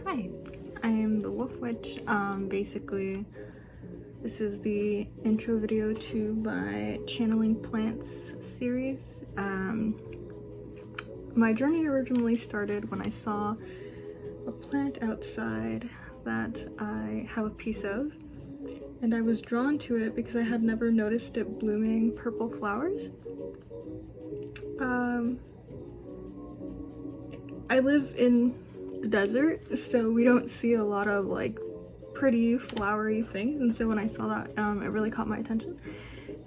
Hi, I am the Wolf Witch. Basically, this is the intro video to my Channeling Plants series. My journey originally started when I saw a plant outside that I have a piece of, and I was drawn to it because I had never noticed it blooming purple flowers. I live in the desert, so we don't see a lot of like pretty flowery things, and so when I saw that, it really caught my attention,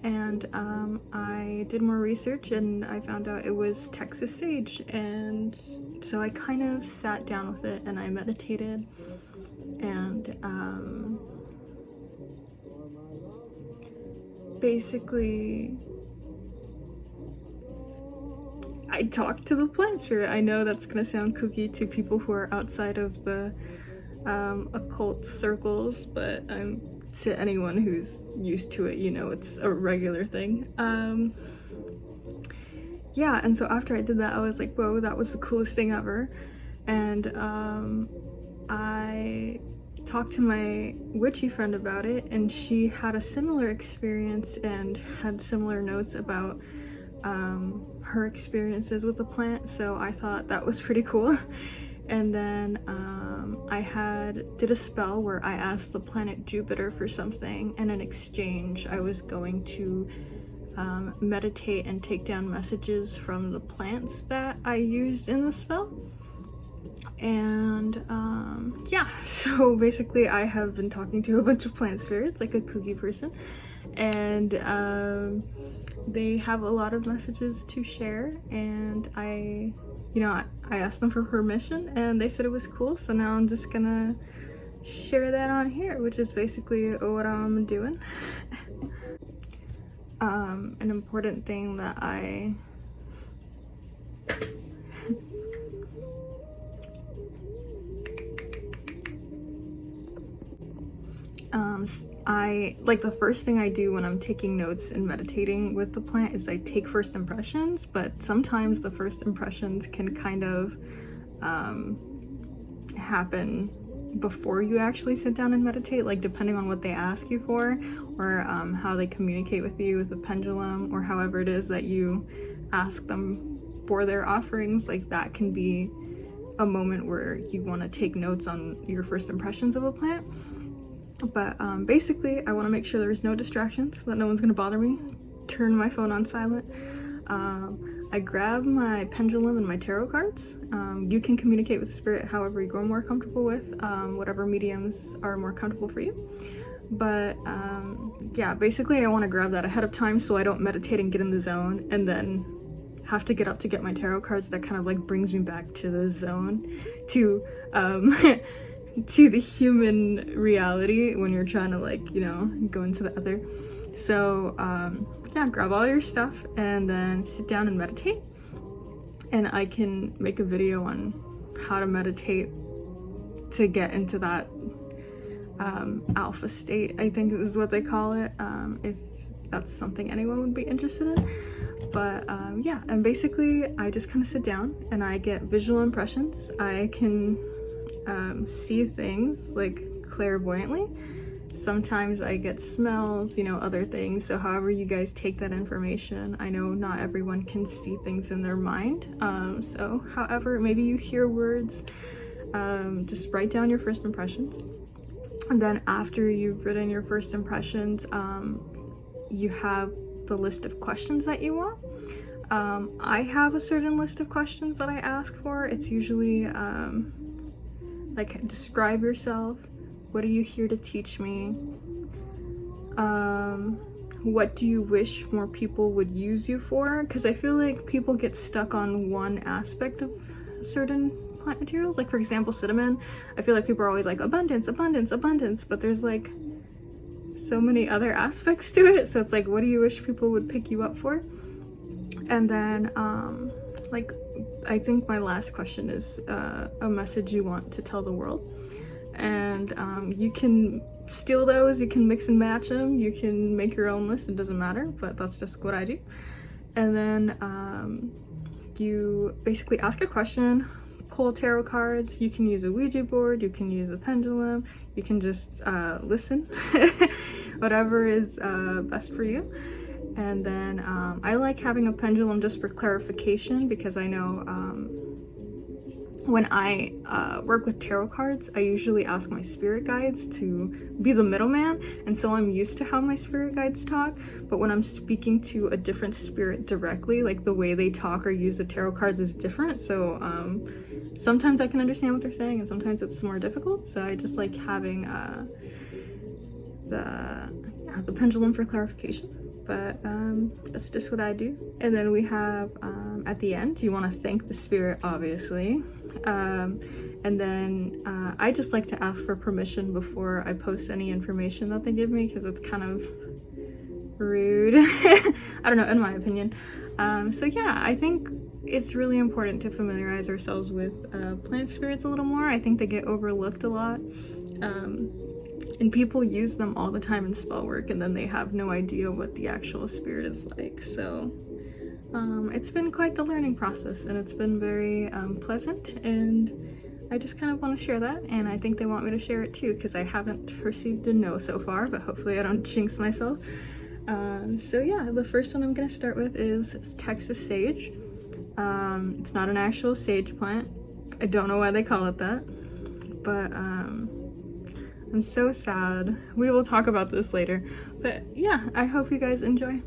and I did more research and I found out it was Texas sage, and so I kind of sat down with it and I meditated, and basically I talked to the plant spirit. I know that's gonna sound kooky to people who are outside of the occult circles, but to anyone who's used to it, you know, it's a regular thing. Yeah, and so after I did that, I was like, whoa, that was the coolest thing ever. And I talked to my witchy friend about it, and she had a similar experience and had similar notes about her experiences with the plant, so I thought that was pretty cool. And then I did a spell where I asked the planet Jupiter for something, and in exchange I was going to meditate and take down messages from the plants that I used in the spell. And yeah, so basically I have been talking to a bunch of plant spirits like a kooky person, and they have a lot of messages to share, and I asked them for permission and they said it was cool, so now I'm just gonna share that on here, which is basically what I'm doing. An important thing that I like the first thing I do when I'm taking notes and meditating with the plant is I take first impressions, but sometimes the first impressions can kind of happen before you actually sit down and meditate, like depending on what they ask you for, or how they communicate with you with the pendulum, or however it is that you ask them for their offerings. Like that can be a moment where you want to take notes on your first impressions of a plant. But basically I want to make sure there's no distractions, that no one's gonna bother me. Turn my phone on silent. I grab my pendulum and my tarot cards. You can communicate with the spirit however you're more comfortable with, whatever mediums are more comfortable for you. But yeah, basically I want to grab that ahead of time so I don't meditate and get in the zone and then have to get up to get my tarot cards. That kind of like brings me back to the zone, to to the human reality when you're trying to, like, you know, go into the other. So yeah, grab all your stuff and then sit down and meditate, and I can make a video on how to meditate to get into that alpha state, I think is what they call it, if that's something anyone would be interested in. But yeah, and basically I just kind of sit down and I get visual impressions. I can see things like clairvoyantly. Sometimes I get smells, you know, other things. So however you guys take that information, I know not everyone can see things in their mind. So however, maybe you hear words, just write down your first impressions. And then after you've written your first impressions, you have the list of questions that you want. I have a certain list of questions that I ask for. It's usually like, describe yourself, what are you here to teach me, what do you wish more people would use you for, because I feel like people get stuck on one aspect of certain plant materials. Like for example, cinnamon, I feel like people are always like abundance, abundance, abundance, but there's like so many other aspects to it, so it's like, what do you wish people would pick you up for? And then like, I think my last question is a message you want to tell the world, and you can steal those, you can mix and match them, you can make your own list, it doesn't matter, but that's just what I do. And then you basically ask a question, pull tarot cards. You can use a Ouija board, you can use a pendulum, you can just listen, whatever is best for you. And then I like having a pendulum just for clarification, because I know when I work with tarot cards, I usually ask my spirit guides to be the middleman, and so I'm used to how my spirit guides talk. But when I'm speaking to a different spirit directly, like the way they talk or use the tarot cards is different. So sometimes I can understand what they're saying, and sometimes it's more difficult. So I just like having the pendulum for clarification. But that's just what I do. And then we have at the end, you want to thank the spirit, obviously. And then I just like to ask for permission before I post any information that they give me, because it's kind of rude. I don't know, in my opinion. So yeah, I think it's really important to familiarize ourselves with plant spirits a little more. I think they get overlooked a lot. And people use them all the time in spell work, and then they have no idea what the actual spirit is like. So it's been quite the learning process, and it's been very pleasant, and I just kind of want to share that, and I think they want me to share it too, because I haven't received a no so far, but hopefully I don't jinx myself. So yeah, the first one I'm going to start with is Texas sage. It's not an actual sage plant. I don't know why they call it that, but I'm so sad. We will talk about this later. But yeah, I hope you guys enjoy.